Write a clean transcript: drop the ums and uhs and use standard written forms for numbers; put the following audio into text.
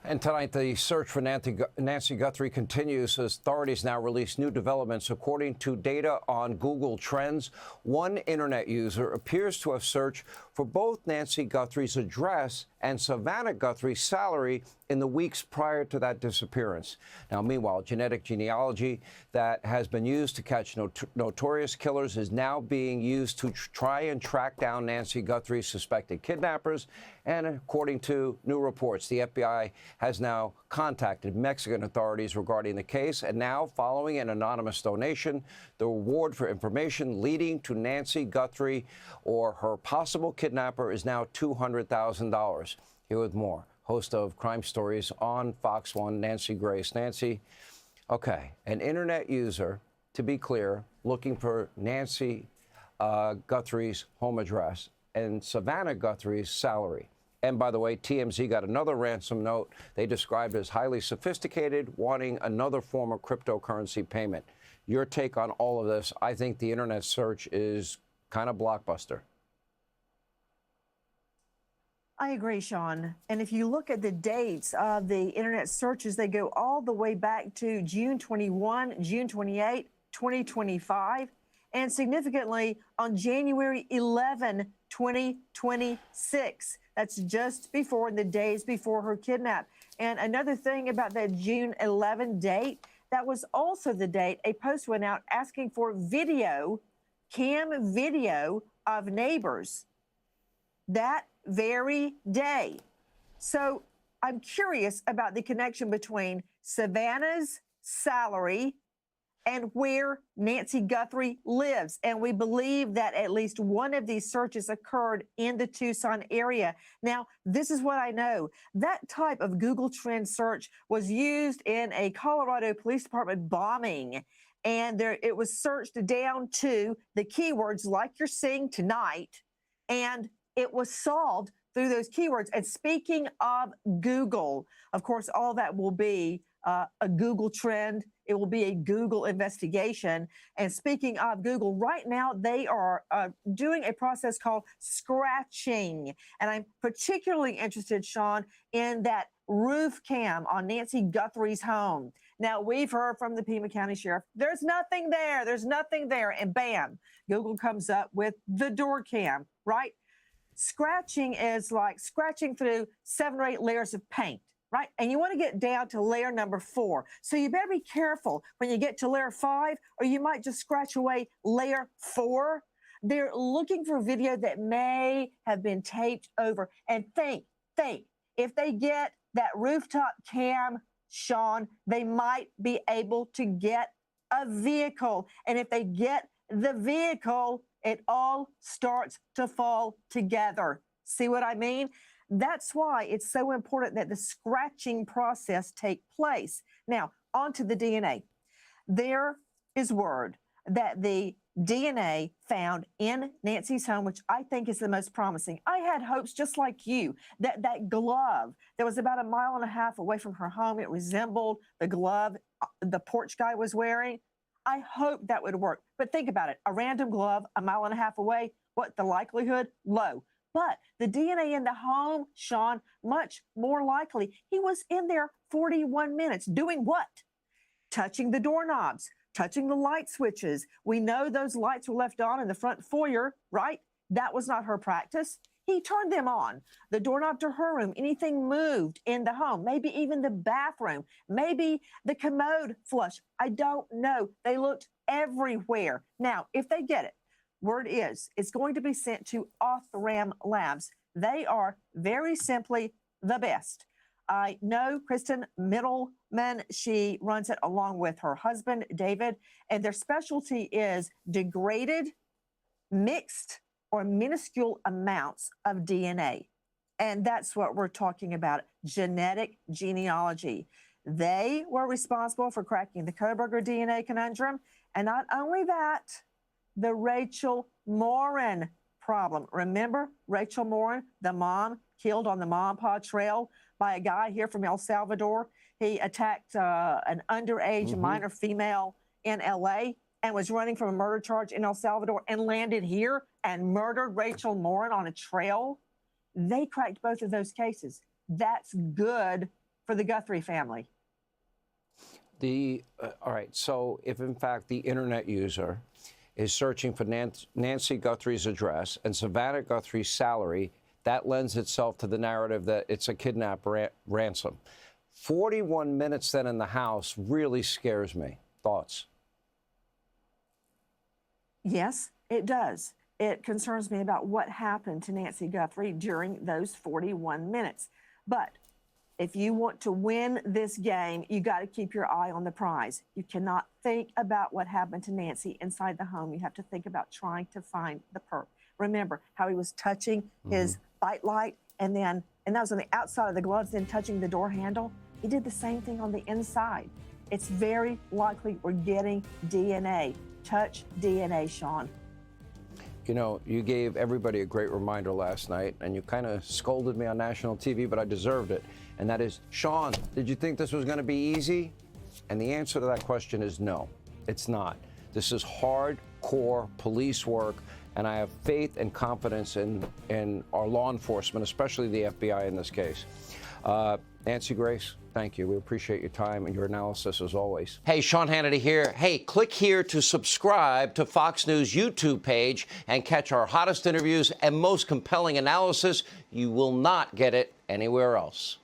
And tonight, the search for Nancy Guthrie continues as authorities now release new developments. According to data on Google Trends, one internet user appears to have searched for both Nancy Guthrie's address and Savannah Guthrie's salary in the weeks prior to that disappearance. Now, meanwhile, genetic genealogy that has been used to catch notorious killers is now being used to try and track down Nancy Guthrie's suspected kidnappers. And according to new reports, the FBI has now contacted Mexican authorities regarding the case. And now, following an anonymous donation, the reward for information leading to Nancy Guthrie or her possible kidnapper is now $200,000. Here with more, host of Crime Stories on Fox 1, Nancy Grace. Nancy, okay, an internet user, to be clear, looking for Nancy Guthrie's home address and Savannah Guthrie's salary. And by the way, TMZ got another ransom note they described as highly sophisticated, wanting another form of cryptocurrency payment. Your take on all of this? I think the internet search is kind of blockbuster. I agree, Sean. And if you look at the dates of the internet searches, they go all the way back to June 21, June 28, 2025, and significantly on January 11, 2026. That's just before, the days before her kidnap. And another thing about that June 11 date, that was also the date a post went out asking for cam video of neighbors that very day. So I'm curious about the connection between Savannah's salary and where Nancy Guthrie lives. And we believe that at least one of these searches occurred in the Tucson area. Now, this is what I know. That type of Google Trend search was used in a Colorado Police Department bombing. And it was searched down to the keywords like you're seeing tonight. And it was solved through those keywords. And speaking of Google, of course, all that will be a Google Trend. It will be a Google investigation. And speaking of Google, right now they are doing a process called scratching. And I'm particularly interested, Sean, in that roof cam on Nancy Guthrie's home. Now, we've heard from the Pima County Sheriff, there's nothing there, there's nothing there. And bam, Google comes up with the door cam, right? Scratching is like scratching through 7 or 8 layers of paint. Right? And you want to get down to layer number 4. So you better be careful when you get to layer 5, or you might just scratch away layer 4. They're looking for video that may have been taped over. And think, if they get that rooftop cam, Sean, they might be able to get a vehicle. And if they get the vehicle, it all starts to fall together. See what I mean? That's why it's so important that the scratching process take place. Now, on to the DNA. There is word that the DNA found in Nancy's home, which I think is the most promising. I had hopes, just like you, that that glove that was about 1.5 miles away from her home, it resembled the glove the porch guy was wearing. I hope that would work. But think about it, a random glove 1.5 miles away, what the likelihood? Low. But the DNA in the home, Sean, much more likely. He was in there 41 minutes. Doing what? Touching the doorknobs, touching the light switches. We know those lights were left on in the front foyer, right? That was not her practice. He turned them on. The doorknob to her room, anything moved in the home, maybe even the bathroom, maybe the commode flush. I don't know. They looked everywhere. Now, if they get it, word is, it's going to be sent to Othram Labs. They are very simply the best. I know Kristen Middleman, she runs it along with her husband, David, and their specialty is degraded, mixed, or minuscule amounts of DNA. And that's what we're talking about, genetic genealogy. They were responsible for cracking the Kohberger DNA conundrum. And not only that, the Rachel Morin problem. Remember Rachel Morin, the mom killed on the Mampah Trail by a guy here from El Salvador? He attacked an underage minor female in LA and was running from a murder charge in El Salvador and landed here and murdered Rachel Morin on a trail. They cracked both of those cases. That's good for the Guthrie family. All right, so if in fact the internet user is searching for Nancy Guthrie's address and Savannah Guthrie's salary, that lends itself to the narrative that it's a kidnap ransom. 41 minutes then in the house really scares me. Thoughts? Yes, it does. It concerns me about what happened to Nancy Guthrie during those 41 minutes. But if you want to win this game, you got to keep your eye on the prize. You cannot think about what happened to Nancy inside the home. You have to think about trying to find the perp. Remember how he was touching his fight light, and that was on the outside of the gloves, then touching the door handle? He did the same thing on the inside. It's very likely we're getting DNA. Touch DNA, Sean. You know, you gave everybody a great reminder last night, and you kind of scolded me on national TV, but I deserved it. And that is, Sean, did you think this was going to be easy? And the answer to that question is no, it's not. This is hardcore police work, and I have faith and confidence in our law enforcement, especially the FBI in this case. Nancy Grace, thank you. We appreciate your time and your analysis as always. Hey, Sean Hannity here. Hey, click here to subscribe to Fox News YouTube page and catch our hottest interviews and most compelling analysis. You will not get it anywhere else.